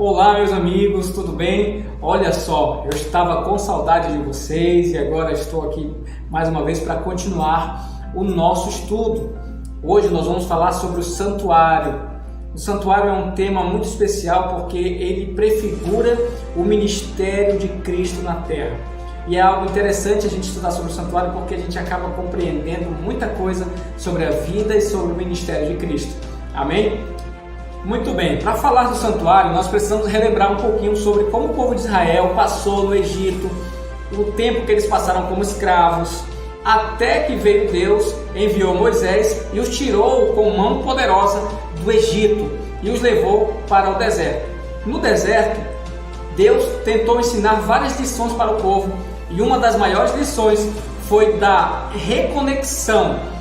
Olá, meus amigos, tudo bem? Olha só, eu estava com saudade de vocês e agora estou aqui mais uma vez para continuar o nosso estudo. Hoje nós vamos falar sobre o santuário. O santuário é um tema muito especial porque ele prefigura o ministério de Cristo na Terra. E é algo interessante a gente estudar sobre o santuário porque a gente acaba compreendendo muita coisa sobre a vida e sobre o ministério de Cristo. Amém? Muito bem, para falar do santuário, nós precisamos relembrar um pouquinho sobre como o povo de Israel passou no Egito, o tempo que eles passaram como escravos, até que veio Deus, enviou Moisés e os tirou com mão poderosa do Egito e os levou para o deserto. No deserto, Deus tentou ensinar várias lições para o povo e uma das maiores lições foi da reconexão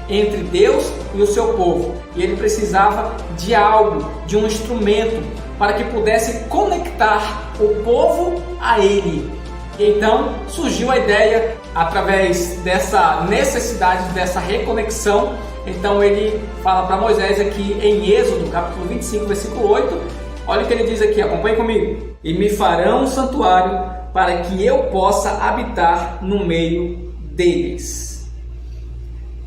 entre Deus e o seu povo. E ele precisava de algo, de um instrumento para que pudesse conectar o povo a ele. Então surgiu a ideia, através dessa necessidade, dessa reconexão. Então ele fala para Moisés aqui em Êxodo, capítulo 25, versículo 8. Olha o que ele diz aqui, acompanhe comigo. E me farão um santuário para que eu possa habitar no meio deles.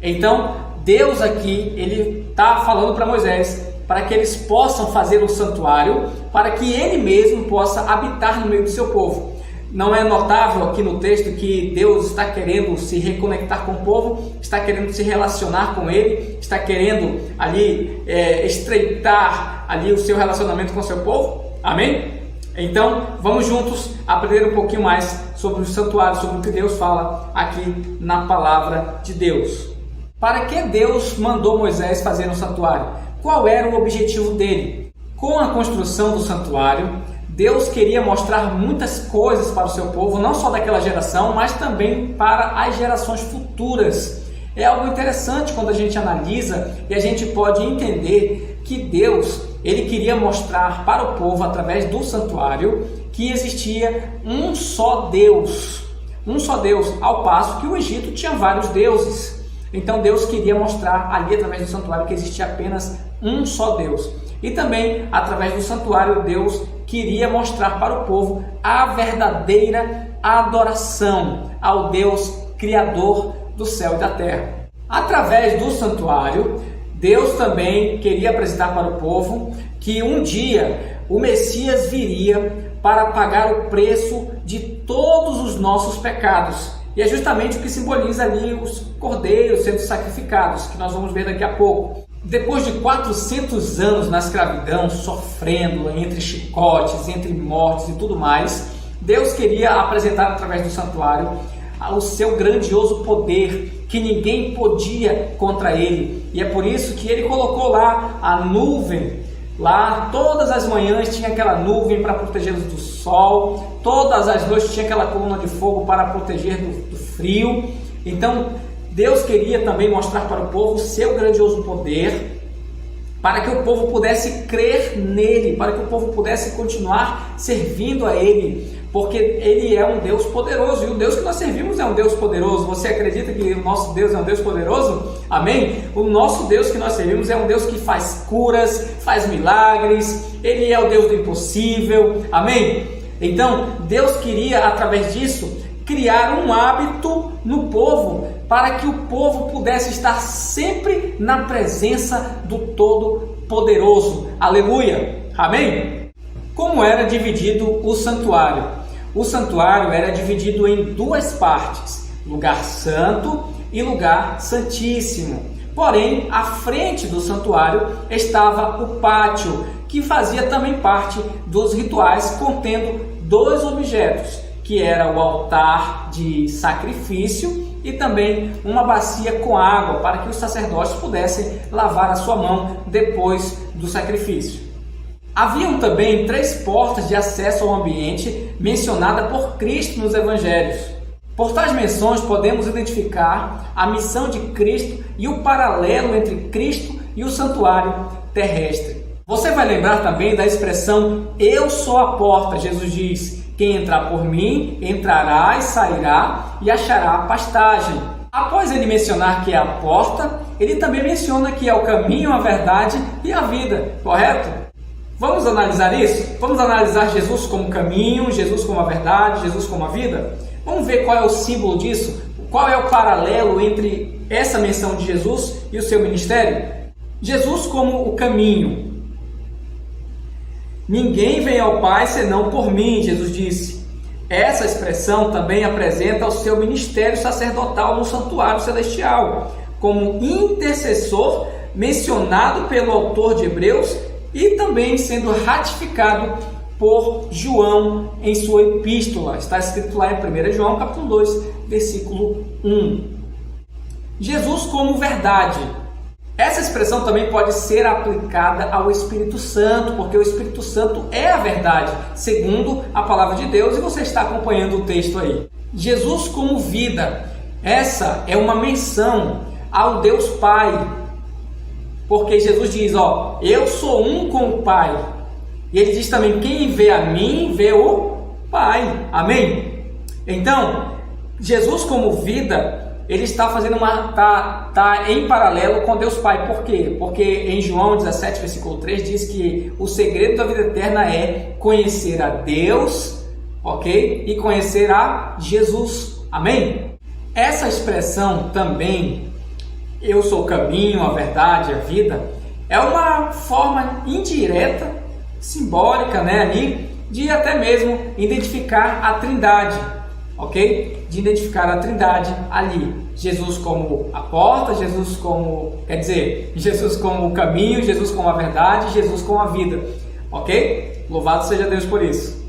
Então, Deus aqui, ele está falando para Moisés, para que eles possam fazer um santuário, para que ele mesmo possa habitar no meio do seu povo. Não é notável aqui no texto que Deus está querendo se reconectar com o povo, está querendo se relacionar com ele, está querendo ali estreitar ali o seu relacionamento com o seu povo? Amém? Então, vamos juntos aprender um pouquinho mais sobre o santuário, sobre o que Deus fala aqui na palavra de Deus. Para que Deus mandou Moisés fazer um santuário? Qual era o objetivo dele? Com a construção do santuário, Deus queria mostrar muitas coisas para o seu povo, não só daquela geração, mas também para as gerações futuras. É algo interessante quando a gente analisa e a gente pode entender que Deus, ele queria mostrar para o povo, através do santuário, que existia um só Deus, ao passo que o Egito tinha vários deuses. Então Deus queria mostrar ali, através do santuário, que existia apenas um só Deus. E também, através do santuário, Deus queria mostrar para o povo a verdadeira adoração ao Deus Criador do céu e da terra. Através do santuário, Deus também queria apresentar para o povo que um dia o Messias viria para pagar o preço de todos os nossos pecados. E é justamente o que simboliza ali os cordeiros sendo sacrificados, que nós vamos ver daqui a pouco. Depois de 400 anos na escravidão, sofrendo entre chicotes, entre mortes e tudo mais, Deus queria apresentar através do santuário o seu grandioso poder, que ninguém podia contra ele. E é por isso que ele colocou lá a nuvem. Lá todas as manhãs tinha aquela nuvem para protegê-los do sol, todas as noites tinha aquela coluna de fogo para proteger do frio. Então Deus queria também mostrar para o povo o seu grandioso poder, para que o povo pudesse crer nele, para que o povo pudesse continuar servindo a ele, porque ele é um Deus poderoso, e o Deus que nós servimos é um Deus poderoso. Você acredita que o nosso Deus é um Deus poderoso? Amém? O nosso Deus que nós servimos é um Deus que faz curas, faz milagres, ele é o Deus do impossível. Amém? Então, Deus queria, através disso, criar um hábito no povo, para que o povo pudesse estar sempre na presença do Todo-Poderoso. Aleluia! Amém? Como era dividido o santuário? O santuário era dividido em duas partes, lugar santo e lugar santíssimo. Porém, à frente do santuário estava o pátio, que fazia também parte dos rituais, contendo dois objetos, que era o altar de sacrifício e também uma bacia com água, para que os sacerdotes pudessem lavar a sua mão depois do sacrifício. Haviam também 3 portas de acesso ao ambiente mencionada por Cristo nos Evangelhos. Por tais menções podemos identificar a missão de Cristo e o paralelo entre Cristo e o santuário terrestre. Você vai lembrar também da expressão "eu sou a porta", Jesus diz: "Quem entrar por mim, entrará e sairá e achará pastagem." Após ele mencionar que é a porta, ele também menciona que é o caminho, a verdade e a vida, correto? Vamos analisar isso? Vamos analisar Jesus como caminho, Jesus como a verdade, Jesus como a vida? Vamos ver qual é o símbolo disso? Qual é o paralelo entre essa menção de Jesus e o seu ministério? Jesus como o caminho. Ninguém vem ao Pai senão por mim, Jesus disse. Essa expressão também apresenta o seu ministério sacerdotal no santuário celestial, como intercessor mencionado pelo autor de Hebreus e também sendo ratificado por João em sua epístola. Está escrito lá em 1 João capítulo 2, versículo 1. Jesus como verdade. Essa expressão também pode ser aplicada ao Espírito Santo, porque o Espírito Santo é a verdade, segundo a palavra de Deus, e você está acompanhando o texto aí. Jesus como vida. Essa é uma menção ao Deus Pai, porque Jesus diz, eu sou um com o Pai. E ele diz também, quem vê a mim, vê o Pai. Amém? Então, Jesus como vida, ele está fazendo tá em paralelo com Deus Pai. Por quê? Porque em João 17, versículo 3, diz que o segredo da vida eterna é conhecer a Deus, ok? E conhecer a Jesus. Amém? Essa expressão também, eu sou o caminho, a verdade, a vida, é uma forma indireta, simbólica, ali, de até mesmo identificar a Trindade, ok? De identificar a Trindade ali. Jesus como a porta, Jesus como o caminho, Jesus como a verdade, Jesus como a vida, ok? Louvado seja Deus por isso.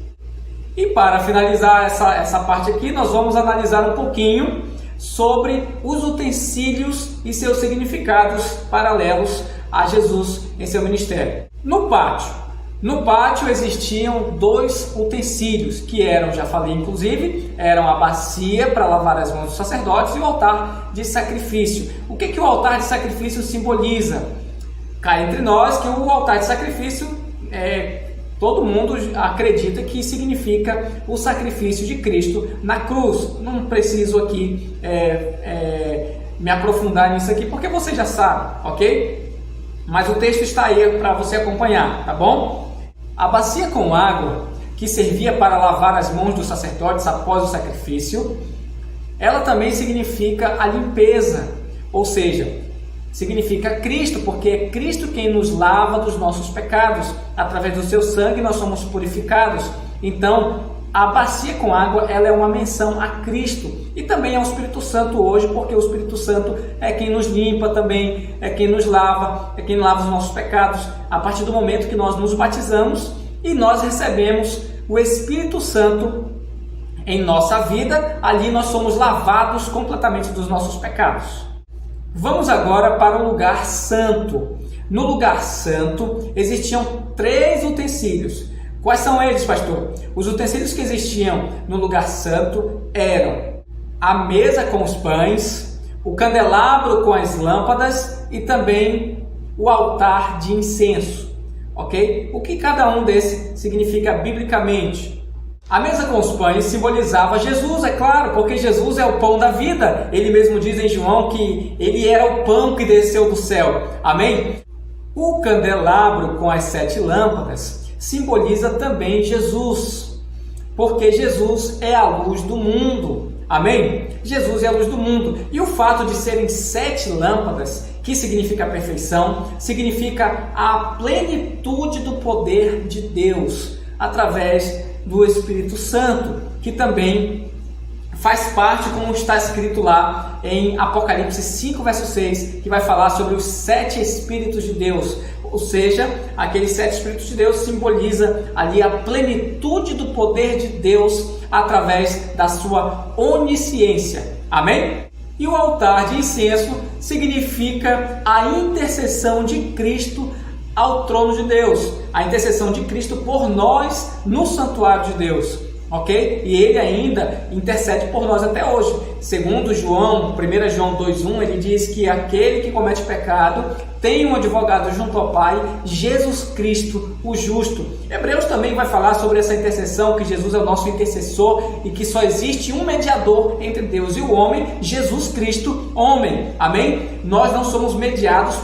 E para finalizar essa parte aqui, nós vamos analisar um pouquinho sobre os utensílios e seus significados paralelos a Jesus em seu ministério. No pátio existiam 2 utensílios que eram, já falei inclusive, eram a bacia para lavar as mãos dos sacerdotes e o altar de sacrifício. O que o altar de sacrifício simboliza? Cá entre nós que o altar de sacrifício todo mundo acredita que significa o sacrifício de Cristo na cruz. Não preciso aqui me aprofundar nisso aqui, porque você já sabe, ok? Mas o texto está aí para você acompanhar, tá bom? A bacia com água, que servia para lavar as mãos dos sacerdotes após o sacrifício, ela também significa a limpeza, ou seja, significa Cristo, porque é Cristo quem nos lava dos nossos pecados. Através do seu sangue nós somos purificados. Então, a bacia com água, ela é uma menção a Cristo e também ao Espírito Santo hoje, porque o Espírito Santo é quem nos limpa também, é quem nos lava, é quem lava os nossos pecados. A partir do momento que nós nos batizamos e nós recebemos o Espírito Santo em nossa vida, ali nós somos lavados completamente dos nossos pecados. Vamos agora para o lugar santo. No lugar santo existiam 3 utensílios. Quais são eles, pastor? Os utensílios que existiam no lugar santo eram a mesa com os pães, o candelabro com as lâmpadas e também o altar de incenso, ok? O que cada um desses significa biblicamente? A mesa com os pães simbolizava Jesus, é claro, porque Jesus é o pão da vida. Ele mesmo diz em João que ele era o pão que desceu do céu. Amém? O candelabro com as 7 lâmpadas simboliza também Jesus, porque Jesus é a luz do mundo. Amém? Jesus é a luz do mundo. E o fato de serem 7 lâmpadas, que significa a perfeição, significa a plenitude do poder de Deus, através do Espírito Santo, que também faz parte, como está escrito lá em Apocalipse 5, verso 6, que vai falar sobre os 7 Espíritos de Deus. Ou seja, aqueles 7 Espíritos de Deus simboliza ali a plenitude do poder de Deus através da sua onisciência. Amém? E o altar de incenso significa a intercessão de Cristo ao trono de Deus, a intercessão de Cristo por nós no santuário de Deus, ok? E ele ainda intercede por nós até hoje. Segundo João, 1 João 2,1, ele diz que aquele que comete pecado tem um advogado junto ao Pai, Jesus Cristo, o justo. Hebreus também vai falar sobre essa intercessão, que Jesus é o nosso intercessor e que só existe um mediador entre Deus e o homem, Jesus Cristo, homem. Amém? Nós não somos mediados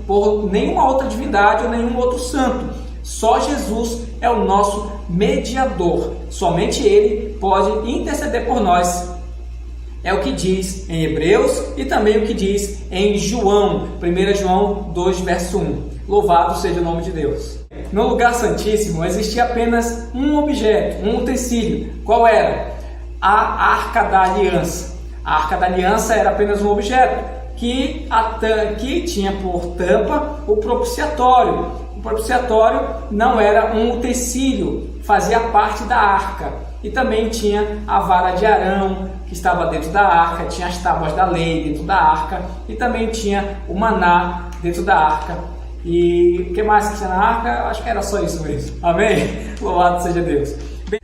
por nenhuma outra divindade ou nenhum outro santo. Só Jesus é o nosso mediador. Somente Ele pode interceder por nós. É o que diz em Hebreus e também o que diz em João, 1 João 2, verso 1. Louvado seja o nome de Deus. No lugar santíssimo existia apenas um objeto, um utensílio. Qual era? A Arca da Aliança. A Arca da Aliança era apenas um objeto que tinha por tampa o propiciatório. O propiciatório não era um utensílio, fazia parte da arca. E também tinha a vara de Arão, que estava dentro da arca, tinha as tábuas da lei dentro da arca, e também tinha o maná dentro da arca. E o que mais que tinha na arca? Acho que era só isso mesmo. Amém? Louvado seja Deus.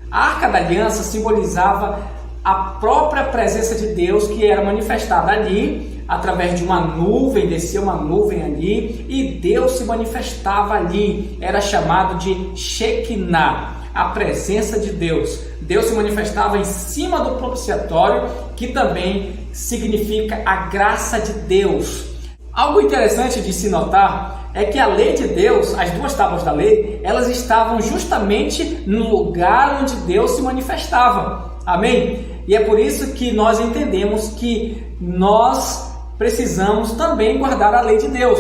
A Arca da Aliança simbolizava a própria presença de Deus, que era manifestada ali através de uma nuvem, descia uma nuvem ali e Deus se manifestava ali. Era chamado de Shekinah, a presença de Deus. Deus se manifestava em cima do propiciatório, que também significa a graça de Deus. Algo interessante de se notar é que a lei de Deus, as duas tábuas da lei, elas estavam justamente no lugar onde Deus se manifestava. Amém? E é por isso que nós entendemos que nós precisamos também guardar a lei de Deus,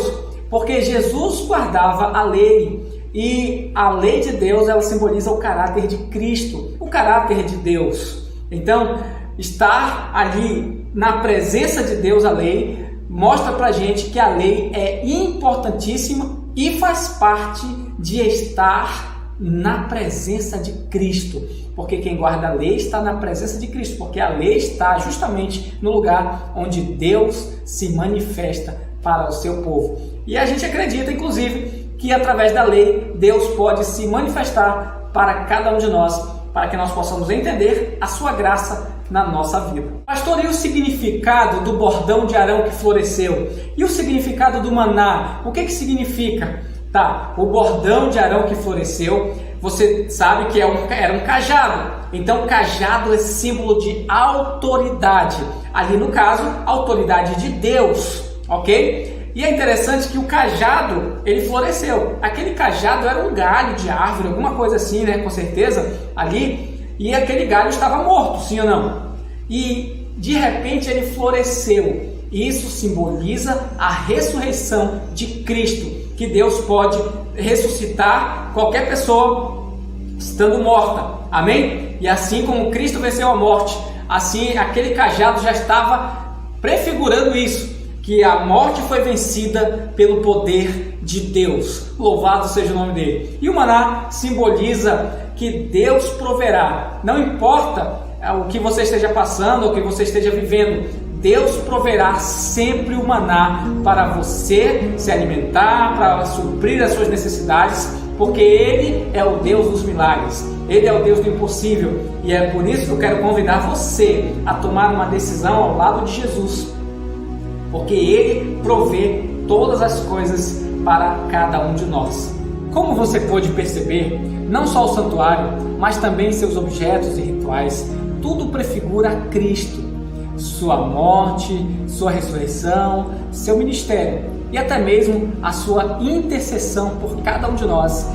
porque Jesus guardava a lei, e a lei de Deus, ela simboliza o caráter de Cristo, o caráter de Deus. Então, estar ali na presença de Deus, a lei, mostra pra gente que a lei é importantíssima e faz parte de estar na presença de Cristo, porque quem guarda a lei está na presença de Cristo, porque a lei está justamente no lugar onde Deus se manifesta para o seu povo. E a gente acredita, inclusive, que através da lei Deus pode se manifestar para cada um de nós, para que nós possamos entender a sua graça na nossa vida. Pastor, e o significado do bordão de Arão que floresceu? E o significado do maná? O que significa? Tá, o bordão de Arão que floresceu, você sabe que era um cajado. Então, cajado é símbolo de autoridade. Ali no caso, autoridade de Deus, ok? E é interessante que o cajado, ele floresceu. Aquele cajado era um galho de árvore, alguma coisa assim, né? Com certeza, ali. E aquele galho estava morto, sim ou não? E de repente ele floresceu. Isso simboliza a ressurreição de Cristo, que Deus pode ressuscitar qualquer pessoa estando morta. Amém? E assim como Cristo venceu a morte, assim aquele cajado já estava prefigurando isso, que a morte foi vencida pelo poder de Deus. Louvado seja o nome dele. E o maná simboliza que Deus proverá. Não importa o que você esteja passando ou o que você esteja vivendo, Deus proverá sempre o maná para você se alimentar, para suprir as suas necessidades, porque Ele é o Deus dos milagres, Ele é o Deus do impossível. E é por isso que eu quero convidar você a tomar uma decisão ao lado de Jesus, porque Ele provê todas as coisas para cada um de nós. Como você pode perceber, não só o santuário, mas também seus objetos e rituais, tudo prefigura Cristo, sua morte, sua ressurreição, seu ministério e até mesmo a sua intercessão por cada um de nós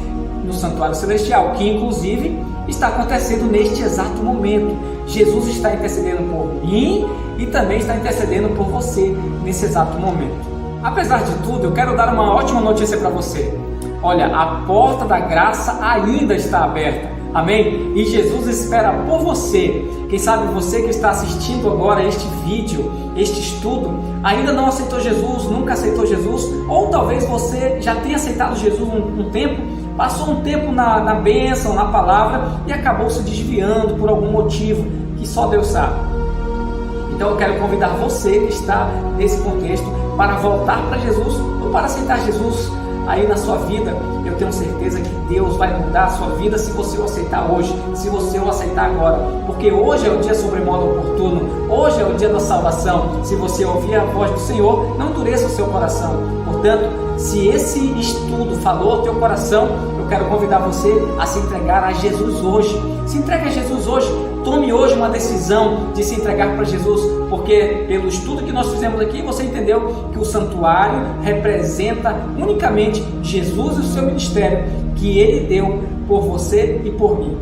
no santuário celestial, que inclusive está acontecendo neste exato momento. Jesus está intercedendo por mim e também está intercedendo por você nesse exato momento. Apesar de tudo, eu quero dar uma ótima notícia para você. Olha, a porta da graça ainda está aberta. Amém? E Jesus espera por você. Quem sabe você que está assistindo agora este vídeo, este estudo, ainda não aceitou Jesus, nunca aceitou Jesus, ou talvez você já tenha aceitado Jesus um tempo, passou um tempo na bênção, na palavra e acabou se desviando por algum motivo que só Deus sabe. Então eu quero convidar você que está nesse contexto para voltar para Jesus ou para aceitar Jesus aí na sua vida. Eu tenho certeza que Deus vai mudar a sua vida se você o aceitar hoje, se você o aceitar agora, porque hoje é o dia sobremodo oportuno, hoje é o dia da salvação. Se você ouvir a voz do Senhor, não endureça o seu coração. Portanto, se esse estudo falou ao teu coração, eu quero convidar você a se entregar a Jesus hoje. Se entregue a Jesus hoje, tome hoje uma decisão de se entregar para Jesus, porque pelo estudo que nós fizemos aqui, você entendeu que o santuário representa unicamente Jesus e o seu ministério, que Ele deu por você e por mim.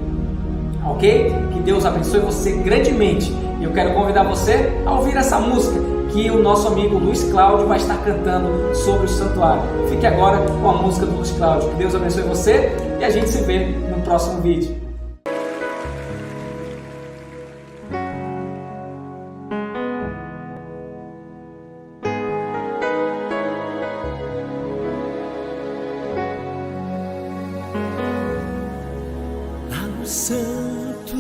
Ok? Que Deus abençoe você grandemente. E eu quero convidar você a ouvir essa música que o nosso amigo Luiz Cláudio vai estar cantando sobre o santuário. Fique agora com a música do Luiz Cláudio. Que Deus abençoe você e a gente se vê no próximo vídeo. Santo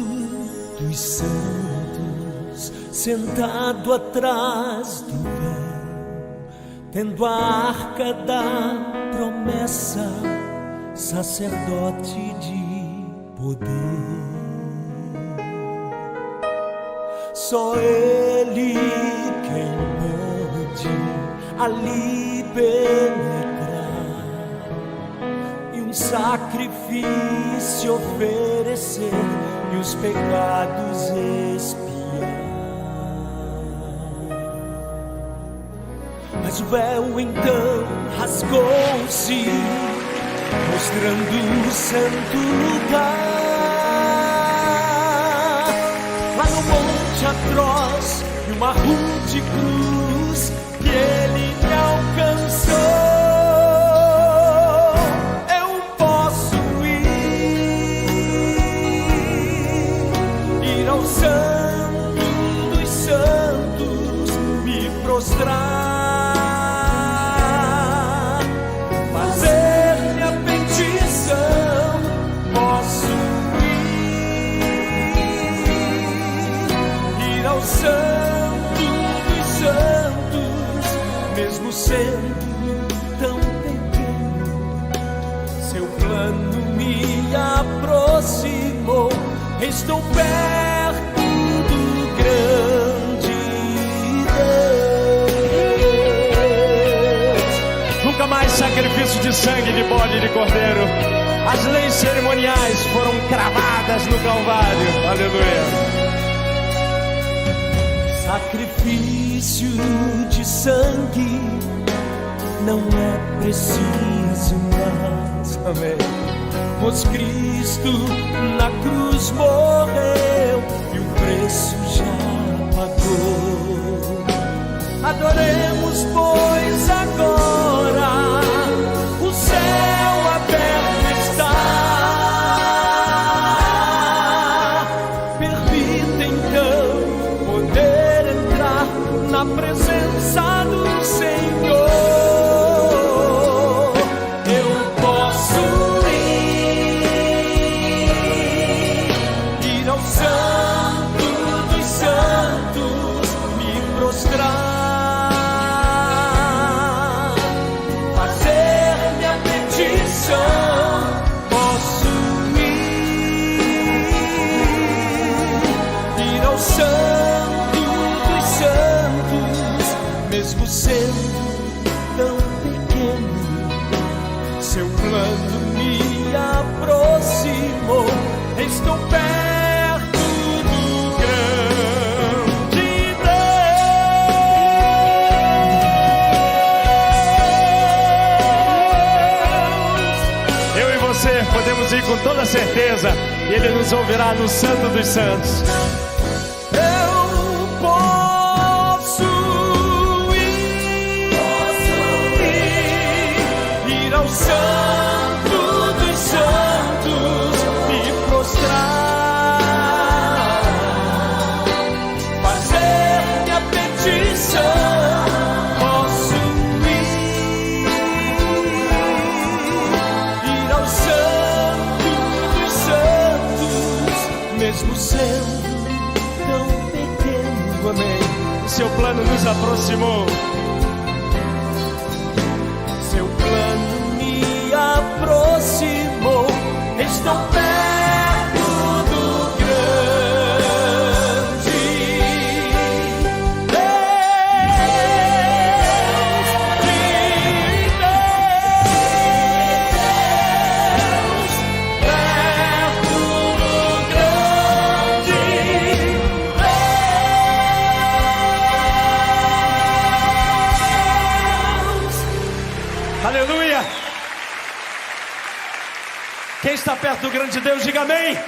dos santos, sentado atrás do véu, tendo a arca da promessa, sacerdote de poder. Só Ele quem pode ali penetrar e um sacrifício oferecer e os pecados expiar. Mas o véu então rasgou-se, mostrando o santo lugar. Lá no monte atroz, e uma rude cruz, que Ele me alcançou. Santo dos santos, me prostrar, fazer minha petição, posso ir ao Santo dos santos, mesmo sendo tão pequeno. Seu plano me aproximou, estou perto do grande Deus. Nunca mais sacrifício de sangue, de bode e de cordeiro. As leis cerimoniais foram cravadas no Calvário. Aleluia. Sacrifício de sangue não é preciso mais. Amém. Pois Cristo na cruz morreu e o preço já pagou. Adoremos, pois, agora o céu aberto está. Permita então poder entrar na presença do Senhor. Eu posso Santo dos santos, me prostrar, fazer minha petição, posso ir ao Santo dos santos, mesmo sendo tão pequeno. Seu plano me aproximou, estou perto. Podemos ir com toda certeza, e Ele nos ouvirá no Santo dos Santos. Eu posso ir ao Santo dos Santos, me prostrar, fazer minha petição. Mesmo sendo tão pequeno, amém. Seu plano nos aproximou. Seu plano me aproximou. Estou perto do grande Deus. Aleluia. Quem está perto do grande Deus, diga amém.